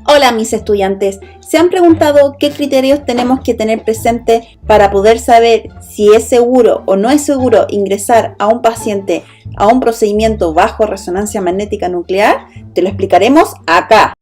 Hola mis estudiantes, ¿se han preguntado qué criterios tenemos que tener presente para poder saber si es seguro o no es seguro ingresar a un paciente a un procedimiento bajo resonancia magnética nuclear? Te lo explicaremos acá.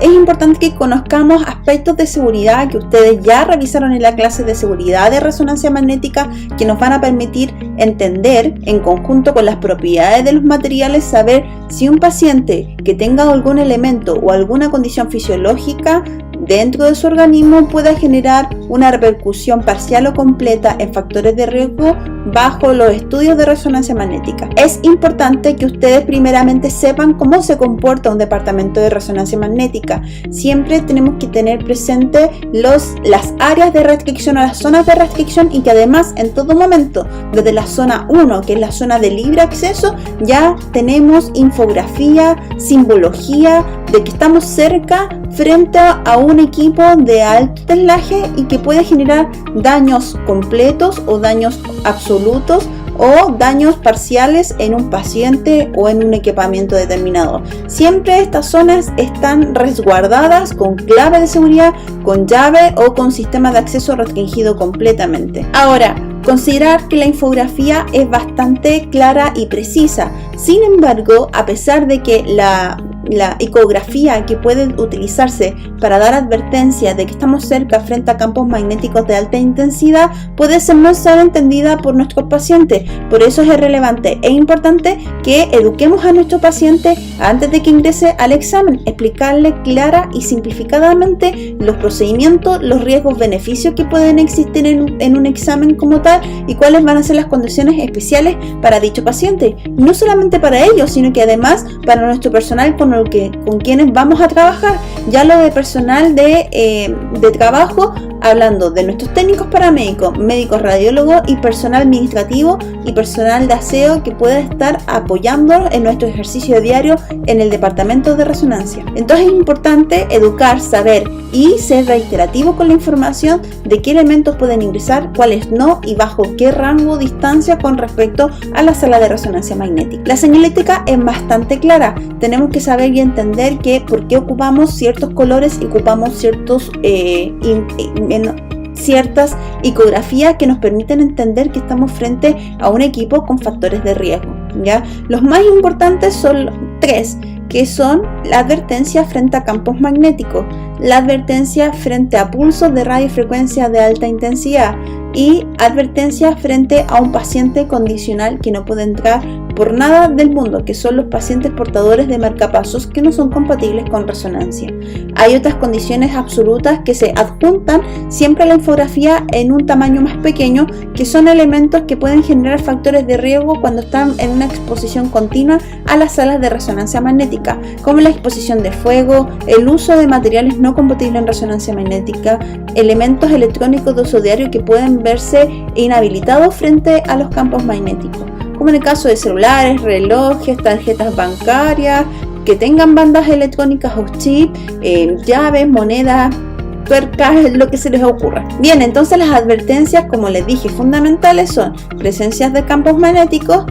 Es importante que conozcamos aspectos de seguridad que ustedes ya revisaron en la clase de seguridad de resonancia magnética, que nos van a permitir entender, en conjunto con las propiedades de los materiales, saber si un paciente que tenga algún elemento o alguna condición fisiológica dentro de su organismo pueda generar una repercusión parcial o completa en factores de riesgo bajo los estudios de resonancia magnética. Es importante que ustedes primeramente sepan cómo se comporta un departamento de resonancia magnética. Siempre tenemos que tener presente las áreas de restricción o las zonas de restricción, y que además en todo momento, desde la zona 1, que es la zona de libre acceso, ya tenemos infografía, simbología de que estamos cerca frente a un equipo de alto teslaje y que puede generar daños completos o daños absolutos o daños parciales en un paciente o en un equipamiento determinado. Siempre estas zonas están resguardadas con clave de seguridad, con llave o con sistema de acceso restringido completamente. Ahora, considerar que la infografía es bastante clara y precisa. Sin embargo, a pesar de que la ecografía que puede utilizarse para dar advertencia de que estamos cerca frente a campos magnéticos de alta intensidad, puede no ser entendida por nuestros pacientes. Por eso es relevante e importante que eduquemos a nuestro paciente antes de que ingrese al examen, explicarle clara y simplificadamente los procedimientos, los riesgos, beneficios que pueden existir en un examen como tal, y cuáles van a ser las condiciones especiales para dicho paciente. No solamente para ellos, sino que además para nuestro personal con quienes vamos a trabajar. Ya lo de personal de trabajo, hablando de nuestros técnicos paramédicos, médicos radiólogos y personal administrativo y personal de aseo que puede estar apoyándonos en nuestro ejercicio diario en el departamento de resonancia. Entonces es importante educar, saber y ser reiterativo con la información de qué elementos pueden ingresar, cuáles no y bajo qué rango o distancia con respecto a la sala de resonancia magnética. La señalética es bastante clara. Tenemos que saber y entender que por qué ocupamos ciertos colores y ocupamos ciertas ecografías que nos permiten entender que estamos frente a un equipo con factores de riesgo, ¿ya? Los más importantes son 3, que son la advertencia frente a campos magnéticos, la advertencia frente a pulsos de radiofrecuencia de alta intensidad y advertencia frente a un paciente condicional que no puede entrar por nada del mundo, que son los pacientes portadores de marcapasos que no son compatibles con resonancia. Hay otras condiciones absolutas que se adjuntan siempre a la infografía en un tamaño más pequeño, que son elementos que pueden generar factores de riesgo cuando están en una exposición continua a las salas de resonancia magnética, como la exposición de fuego, el uso de materiales no compatibles en resonancia magnética, elementos electrónicos de uso diario que pueden verse inhabilitados frente a los campos magnéticos, como en el caso de celulares, relojes, tarjetas bancarias, que tengan bandas electrónicas o chip, llaves, monedas, tuercas, lo que se les ocurra. Bien, entonces las advertencias, como les dije, fundamentales son presencias de campos magnéticos,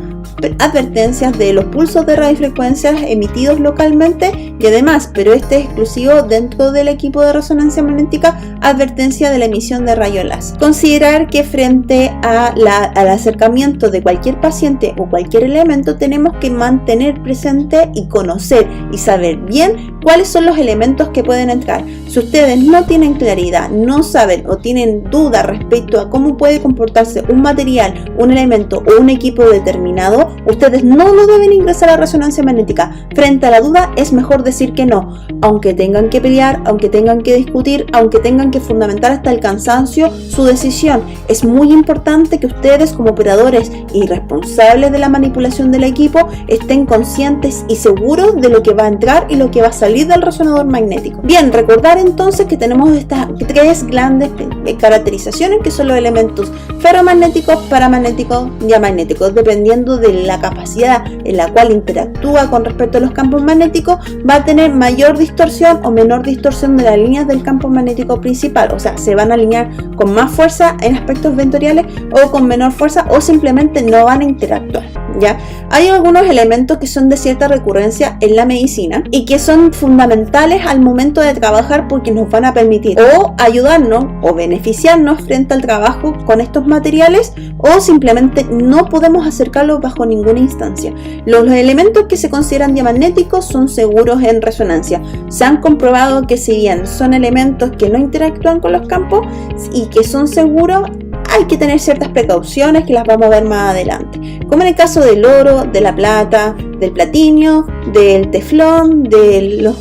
advertencias de los pulsos de radiofrecuencias emitidos localmente y además, pero este es exclusivo dentro del equipo de resonancia magnética, advertencia de la emisión de rayo láser. Considerar que frente al acercamiento de cualquier paciente o cualquier elemento tenemos que mantener presente y conocer y saber bien cuáles son los elementos que pueden entrar. Si ustedes no tienen claridad, no saben o tienen duda respecto a cómo puede comportarse un material, un elemento o un equipo determinado, ustedes no lo deben ingresar a resonancia magnética. Frente a la duda es mejor decir que no, aunque tengan que pelear, aunque tengan que discutir, aunque tengan que fundamentar hasta el cansancio su decisión. Es muy importante que ustedes, como operadores y responsables de la manipulación del equipo, estén conscientes y seguros de lo que va a entrar y lo que va a salir del resonador magnético. Bien, recordar entonces que tenemos estas 3 grandes caracterizaciones, que son los elementos ferromagnéticos, paramagnéticos y amagnéticos. Dependiendo de la capacidad en la cual interactúa con respecto a los campos magnéticos, va a tener mayor distorsión o menor distorsión de las líneas del campo magnético principal, o sea, se van a alinear con más fuerza en aspectos vectoriales o con menor fuerza, o simplemente no van a interactuar, ¿ya? Hay algunos elementos que son de cierta recurrencia en la medicina y que son fundamentales al momento de trabajar porque nos van a permitir o ayudarnos o beneficiarnos frente al trabajo con estos materiales, o simplemente no podemos acercarlos bajo ninguna instancia. Los elementos que se consideran diamagnéticos son seguros en resonancia. Se han comprobado que si bien son elementos que no interactúan con los campos y que son seguros, hay que tener ciertas precauciones que las vamos a ver más adelante, como en el caso del oro, de la plata, del platinio, del teflón, de los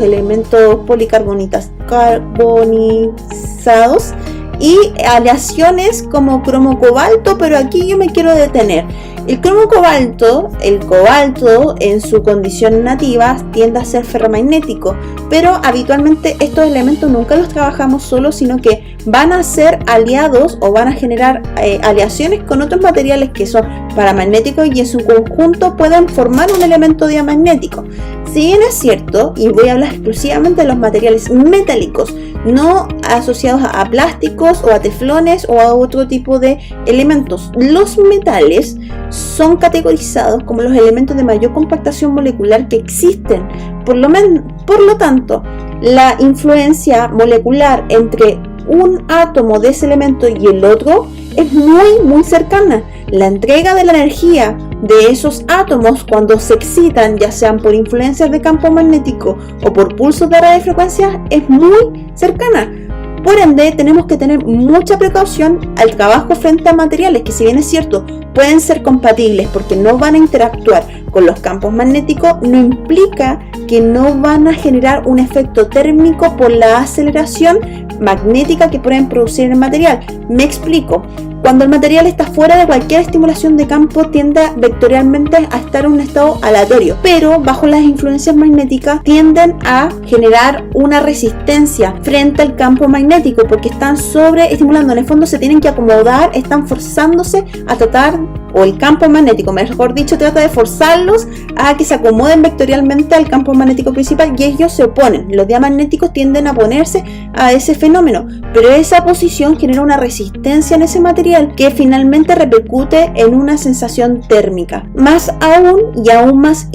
elementos policarbonizados y aleaciones como cromo cobalto, pero aquí yo me quiero detener. El cromo cobalto, el cobalto en su condición nativa tiende a ser ferromagnético, pero habitualmente estos elementos nunca los trabajamos solos, sino que van a ser aliados o van a generar aleaciones con otros materiales que son paramagnéticos y en su conjunto pueden formar un elemento diamagnético. Si bien es cierto, y voy a hablar exclusivamente de los materiales metálicos, no asociados a plásticos o a teflones o a otro tipo de elementos, los metales son categorizados como los elementos de mayor compactación molecular que existen. Por lo tanto, la influencia molecular entre un átomo de ese elemento y el otro es muy cercana. La entrega de la energía de esos átomos cuando se excitan, ya sean por influencias de campo magnético o por pulsos de radiofrecuencia, es muy cercana. Por ende, tenemos que tener mucha precaución al trabajo frente a materiales que, si bien es cierto, pueden ser compatibles porque no van a interactuar con los campos magnéticos, no implica que no van a generar un efecto térmico por la aceleración magnética que pueden producir en el material. Me explico. Cuando el material está fuera de cualquier estimulación de campo, tiende vectorialmente a estar en un estado aleatorio, pero bajo las influencias magnéticas tienden a generar una resistencia frente al campo magnético porque están sobreestimulando. En el fondo se tienen que acomodar, están forzándose a tratar, o el campo magnético, mejor dicho, trata de forzarlos a que se acomoden vectorialmente al campo magnético principal y ellos se oponen. Los diamagnéticos tienden a oponerse a ese fenómeno, pero esa posición genera una resistencia en ese material que finalmente repercute en una sensación térmica. Más aún y aún más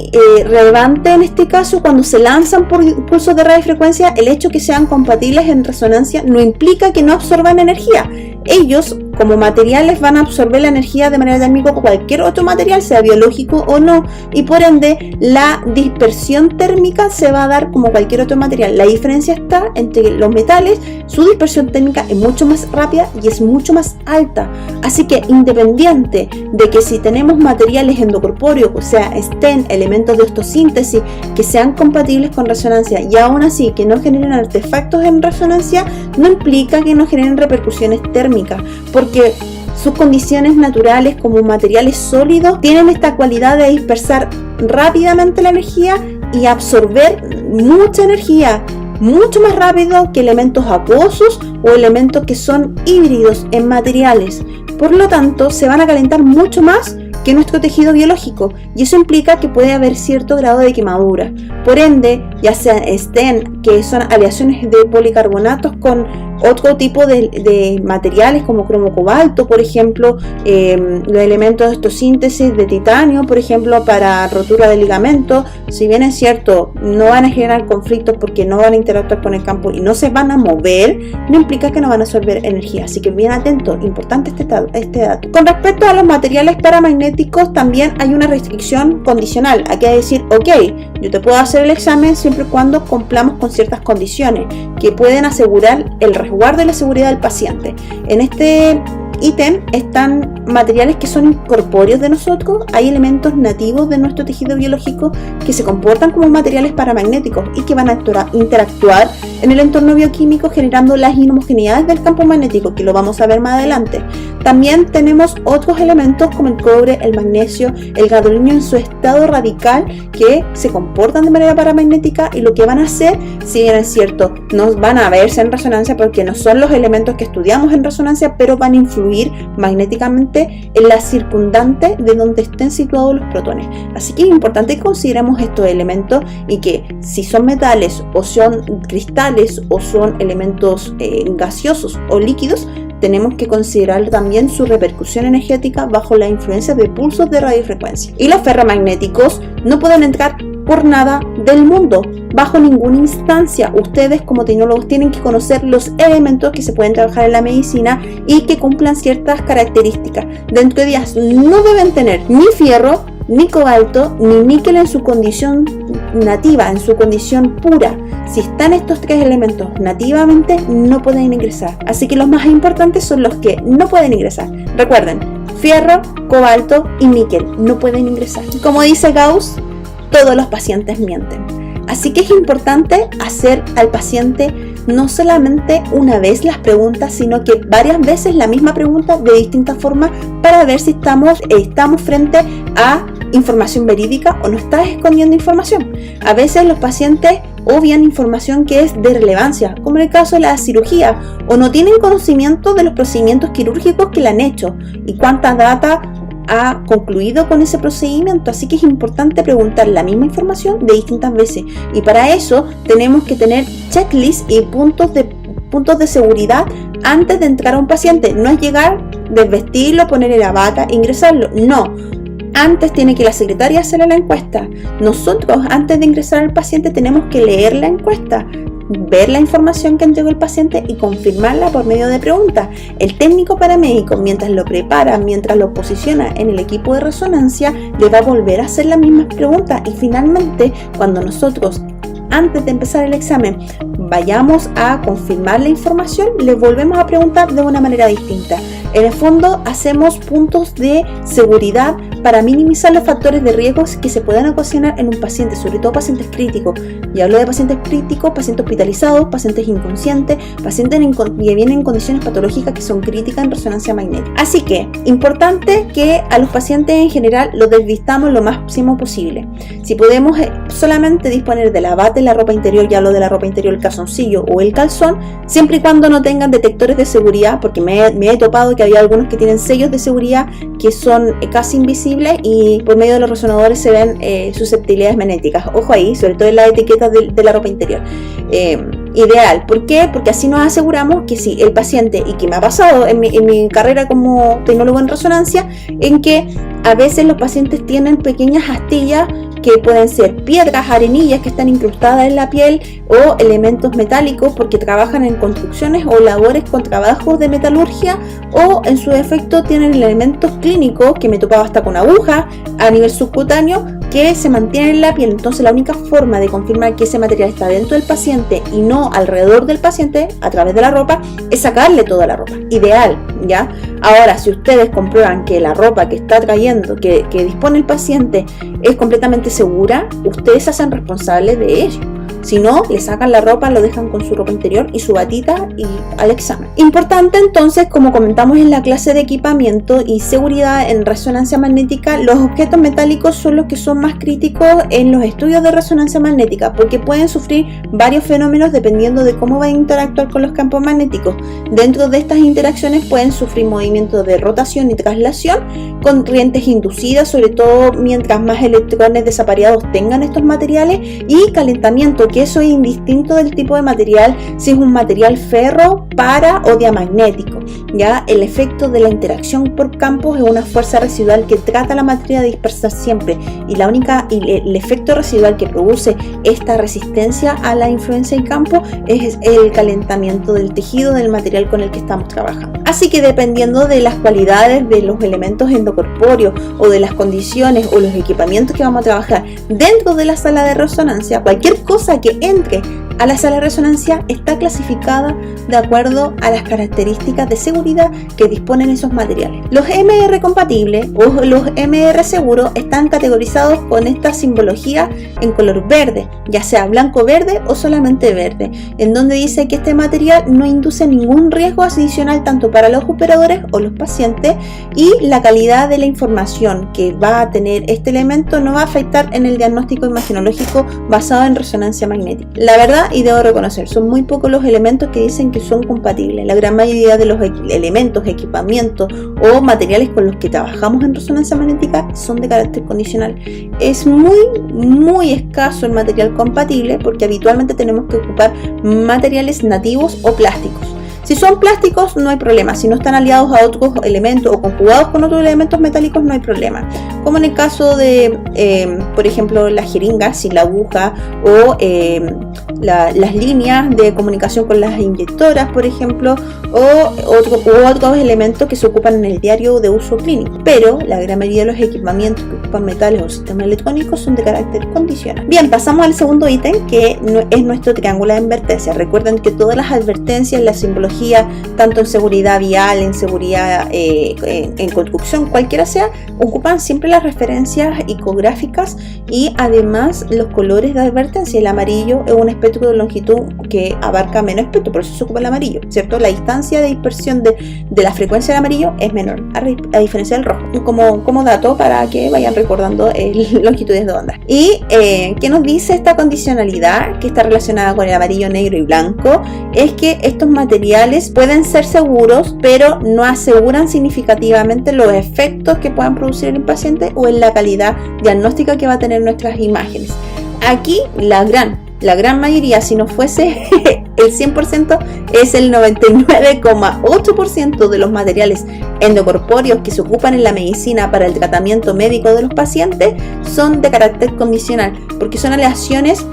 relevante en este caso, cuando se lanzan por pulsos de radiofrecuencia, el hecho que sean compatibles en resonancia no implica que no absorban energía. Ellos, como materiales, van a absorber la energía de manera térmica como cualquier otro material, sea biológico o no, y por ende la dispersión térmica se va a dar como cualquier otro material. La diferencia está entre los metales, su dispersión térmica es mucho más rápida y es mucho más alta. Así que, independiente de que si tenemos materiales endocorpóreos, o sea, estén elementos de osteosíntesis que sean compatibles con resonancia y aún así que no generen artefactos en resonancia, no implica que no generen repercusiones térmicas, porque sus condiciones naturales como materiales sólidos tienen esta cualidad de dispersar rápidamente la energía y absorber mucha energía mucho más rápido que elementos acuosos o elementos que son híbridos en materiales. Por lo tanto, se van a calentar mucho más que nuestro tejido biológico y eso implica que puede haber cierto grado de quemadura. Por ende, ya sea estén, que son aleaciones de policarbonatos con otro tipo de materiales como cromo cobalto, por ejemplo, los elementos de osteosíntesis de titanio, por ejemplo, para rotura de ligamentos, si bien es cierto, no van a generar conflictos porque no van a interactuar con el campo y no se van a mover, no implica que no van a absorber energía. Así que bien atento, importante este dato. Con respecto a los materiales paramagnéticos, también hay una restricción condicional. Hay que decir, ok, yo te puedo hacer el examen siempre y cuando cumplamos con ciertas condiciones que pueden asegurar el resguardo y la seguridad del paciente. En este ítem están materiales que son incorpóreos de nosotros, hay elementos nativos de nuestro tejido biológico que se comportan como materiales paramagnéticos y que van a interactuar en el entorno bioquímico generando las inhomogeneidades del campo magnético, que lo vamos a ver más adelante. También tenemos otros elementos como el cobre, el magnesio, el gadolionio en su estado radical, que se comportan de manera paramagnética, y lo que van a hacer, si bien es cierto, no van a verse en resonancia porque no son los elementos que estudiamos en resonancia, pero van a influir magnéticamente en la circundante de donde estén situados los protones. Así que es importante que consideremos estos elementos y que si son metales o son cristales o son elementos gaseosos o líquidos, tenemos que considerar también su repercusión energética bajo la influencia de pulsos de radiofrecuencia. Y los ferromagnéticos no pueden entrar por nada del mundo, bajo ninguna instancia. Ustedes como tecnólogos tienen que conocer los elementos que se pueden trabajar en la medicina y que cumplan ciertas características. Dentro de ellas no deben tener ni fierro, ni cobalto, ni níquel en su condición nativa, en su condición pura. Si están estos tres elementos nativamente, no pueden ingresar. Así que los más importantes son los que no pueden ingresar. Recuerden, fierro, cobalto y níquel no pueden ingresar. Como dice Gauss, todos los pacientes mienten. Así que es importante hacer al paciente no solamente una vez las preguntas, sino que varias veces la misma pregunta de distintas formas para ver si estamos frente a información verídica o no estás escondiendo información. A veces los pacientes obvian información que es de relevancia, como en el caso de la cirugía, o no tienen conocimiento de los procedimientos quirúrgicos que le han hecho y cuánta data ha concluido con ese procedimiento. Así que es importante preguntar la misma información de distintas veces, y para eso tenemos que tener checklists y puntos de seguridad antes de entrar a un paciente. No es llegar, desvestirlo, ponerle la bata, ingresarlo, no. Antes tiene que la secretaria hacerle la encuesta. Nosotros, antes de ingresar al paciente, tenemos que leer la encuesta, ver la información que entregó el paciente y confirmarla por medio de preguntas. El técnico paramédico, mientras lo prepara, mientras lo posiciona en el equipo de resonancia, le va a volver a hacer las mismas preguntas, y finalmente, cuando nosotros, antes de empezar el examen, vayamos a confirmar la información, le volvemos a preguntar de una manera distinta. En el fondo, hacemos puntos de seguridad para minimizar los factores de riesgos que se puedan ocasionar en un paciente, sobre todo pacientes críticos. Y hablo de pacientes críticos, pacientes hospitalizados, pacientes inconscientes, pacientes que vienen en condiciones patológicas que son críticas en resonancia magnética. Así que, importante que a los pacientes en general los desvistamos lo máximo posible. Si podemos solamente disponer de la bata y la ropa interior, ya hablo de la ropa interior, el calzoncillo o el calzón, siempre y cuando no tengan detectores de seguridad, porque me he topado que había algunos que tienen sellos de seguridad que son casi invisibles y por medio de los resonadores se ven susceptibilidades magnéticas. Ojo ahí, sobre todo en las etiquetas de la ropa interior. Ideal, ¿por qué? Porque así nos aseguramos que si el paciente, y que me ha pasado en mi carrera como tecnólogo en resonancia, en que a veces los pacientes tienen pequeñas astillas que pueden ser piedras, arenillas que están incrustadas en la piel, o elementos metálicos porque trabajan en construcciones o labores con trabajos de metalurgia, o en su defecto tienen elementos clínicos que me topaba hasta con agujas a nivel subcutáneo que se mantienen en la piel. Entonces la única forma de confirmar que ese material está dentro del paciente y no alrededor del paciente a través de la ropa es sacarle toda la ropa. Ideal, ¿ya? Ahora, si ustedes comprueban que la ropa que está trayendo, que dispone el paciente, es completamente segura, ustedes se hacen responsables de ello. Si no, le sacan la ropa, lo dejan con su ropa interior y su batita y al examen. Importante entonces, como comentamos en la clase de equipamiento y seguridad en resonancia magnética, los objetos metálicos son los que son más críticos en los estudios de resonancia magnética, porque pueden sufrir varios fenómenos dependiendo de cómo van a interactuar con los campos magnéticos. Dentro de estas interacciones pueden sufrir movimientos de rotación y traslación, corrientes inducidas, sobre todo mientras más electrones desapareados tengan estos materiales, y calentamiento, que eso es indistinto del tipo de material, si es un material ferro, para o diamagnético. Ya el efecto de la interacción por campos es una fuerza residual que trata la materia de dispersar siempre, y el efecto residual que produce esta resistencia a la influencia del campo es el calentamiento del tejido del material con el que estamos trabajando. Así que dependiendo de las cualidades de los elementos endocorpóreos o de las condiciones o los equipamientos que vamos a trabajar dentro de la sala de resonancia, cualquier cosa que entre a la sala de resonancia está clasificada de acuerdo a las características de seguridad que disponen esos materiales. Los MR compatibles o los MR seguros están categorizados con esta simbología en color verde, ya sea blanco verde o solamente verde, en donde dice que este material no induce ningún riesgo adicional tanto para los operadores o los pacientes, y la calidad de la información que va a tener este elemento no va a afectar en el diagnóstico imagenológico basado en resonancia magnética. La verdad, y debo reconocer, son muy pocos los elementos que dicen que son compatibles. La gran mayoría de los elementos, equipamientos o materiales con los que trabajamos en resonancia magnética son de carácter condicional. Es muy escaso el material compatible porque habitualmente tenemos que ocupar materiales nativos o plásticos. Si son plásticos no hay problema, si no están aliados a otros elementos o conjugados con otros elementos metálicos no hay problema, como en el caso de, por ejemplo, las jeringas sin la aguja o las líneas de comunicación con las inyectoras, por ejemplo, o otros elementos que se ocupan en el diario de uso clínico. Pero la gran mayoría de los equipamientos que ocupan metales o sistemas electrónicos son de carácter condicional. Bien, pasamos al segundo ítem, que es nuestro triángulo de advertencia. Recuerden que todas las advertencias, la simbología, tanto en seguridad vial, en seguridad en construcción, cualquiera sea, ocupan siempre las referencias icográficas y además los colores de advertencia. El amarillo es un espectro de longitud que abarca menos espectro, por eso se ocupa el amarillo, ¿cierto? La distancia de dispersión de la frecuencia del amarillo es menor, a diferencia del rojo, como dato para que vayan recordando longitudes de onda. ¿Y qué nos dice esta condicionalidad que está relacionada con el amarillo, negro y blanco? Es que estos materiales pueden ser seguros, pero no aseguran significativamente los efectos que puedan producir en el paciente o en la calidad diagnóstica que va a tener nuestras imágenes. Aquí la gran mayoría, si no fuese el 100%, es el 99,8% de los materiales endocorpóreos que se ocupan en la medicina para el tratamiento médico de los pacientes son de carácter condicional, porque son aleaciones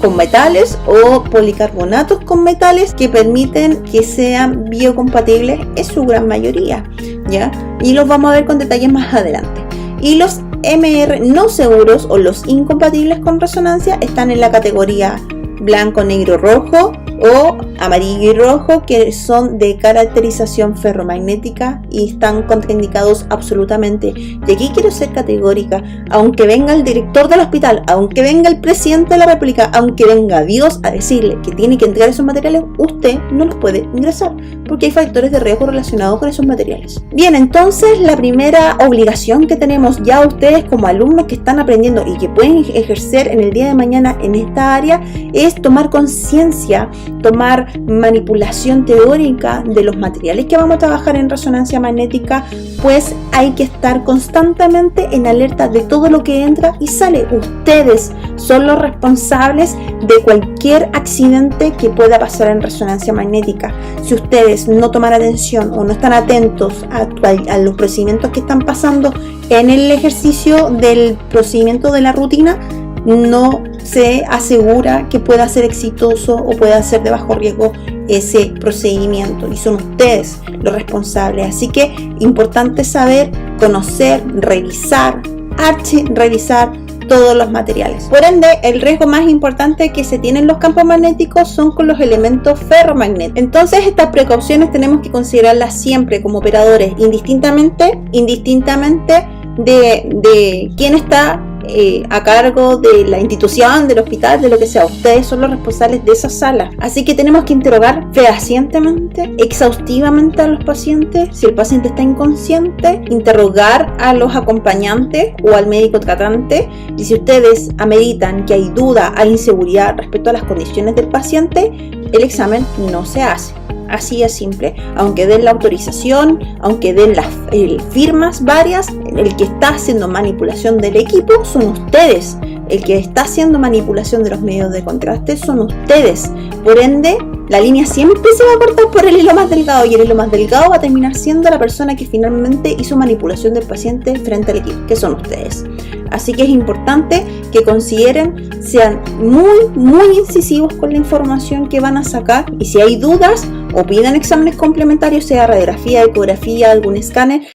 con metales o policarbonatos con metales que permiten que sean biocompatibles en su gran mayoría, ¿ya? Y los vamos a ver con detalles más adelante. Y los MR no seguros o los incompatibles con resonancia están en la categoría blanco, negro, rojo o amarillo y rojo, que son de caracterización ferromagnética y están contraindicados absolutamente. Y aquí quiero ser categórica: aunque venga el director del hospital, aunque venga el presidente de la república, aunque venga Dios a decirle que tiene que entregar esos materiales, usted no los puede ingresar porque hay factores de riesgo relacionados con esos materiales. Bien, entonces la primera obligación que tenemos ya ustedes como alumnos que están aprendiendo y que pueden ejercer en el día de mañana en esta área es tomar conciencia, tomar manipulación teórica de los materiales que vamos a trabajar en resonancia magnética, pues hay que estar constantemente en alerta de todo lo que entra y sale. Ustedes son los responsables de cualquier accidente que pueda pasar en resonancia magnética. Si ustedes no toman atención o no están atentos a los procedimientos que están pasando en el ejercicio del procedimiento de la rutina, no se asegura que pueda ser exitoso o pueda ser de bajo riesgo ese procedimiento, y son ustedes los responsables. Así que importante saber, conocer, revisar todos los materiales. Por ende, el riesgo más importante que se tiene en los campos magnéticos son con los elementos ferromagnéticos. Entonces, estas precauciones tenemos que considerarlas siempre como operadores, indistintamente de quién está a cargo de la institución, del hospital, de lo que sea. Ustedes son los responsables de esa sala. Así que tenemos que interrogar fehacientemente, exhaustivamente a los pacientes. Si el paciente está inconsciente, interrogar a los acompañantes o al médico tratante. Y si ustedes ameritan que hay duda, hay inseguridad respecto a las condiciones del paciente, el examen no se hace. Así es simple. Aunque den la autorización, aunque den las firmas varias, el que está haciendo manipulación del equipo son ustedes. El que está haciendo manipulación de los medios de contraste son ustedes. Por ende, la línea siempre se va a cortar por el hilo más delgado, y el hilo más delgado va a terminar siendo la persona que finalmente hizo manipulación del paciente frente al equipo, que son ustedes. Así que es importante que consideren, sean muy incisivos con la información que van a sacar, y si hay dudas o pidan exámenes complementarios, sea radiografía, ecografía, algún escáner,